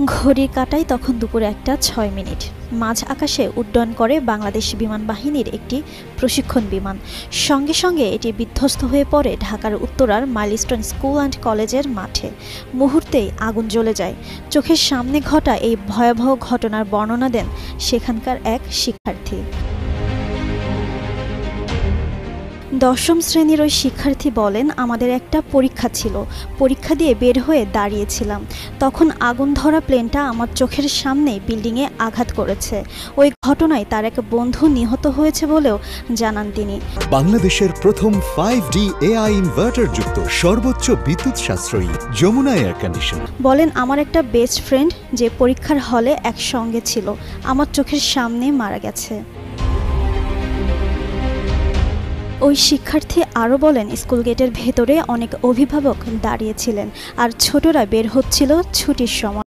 ঘড়ির কাঁটায় তখন দুপুরে 1:06। মাঝ আকাশে উড্ডয়ন করে বাংলাদেশ বিমান বাহিনীর একটি প্রশিক্ষণ বিমান। সঙ্গে সঙ্গে এটি বিধ্বস্ত হয়ে পড়ে ঢাকার উত্তরার মাইলস্টোন স্কুল অ্যান্ড কলেজের মাঠে। মুহূর্তেই আগুন জ্বলে যায়। চোখের সামনে ঘটা এই ভয়াবহ ঘটনার বর্ণনা দেন সেখানকার এক শিক্ষার্থী। দশম শ্রেণীর ওই শিক্ষার্থী বলেন, আমাদের একটা পরীক্ষা ছিল। পরীক্ষা দিয়ে বের হয়ে দাঁড়িয়েছিলাম। তখন আগুন ধরা প্লেনটা আমার চোখের সামনে বিল্ডিংয়ে আঘাত করেছে। ওই ঘটনায় তার এক বন্ধু নিহত হয়েছে বলেও জানান তিনি। বাংলাদেশের প্রথম 5D AI ইনভার্টার যুক্ত সর্বোচ্চ বিদ্যুৎ সাশ্রয়ী যমুনা এয়ার কন্ডিশন। বলেন, আমার একটা বেস্ট ফ্রেন্ড যে পরীক্ষার হলে একসঙ্গে ছিল, আমার চোখের সামনে মারা গেছে। ওই শিক্ষার্থী আরও বলেন, স্কুল গেটের ভেতরে অনেক অভিভাবক দাঁড়িয়েছিলেন আর ছোটরা বের হচ্ছিল ছুটির সময়।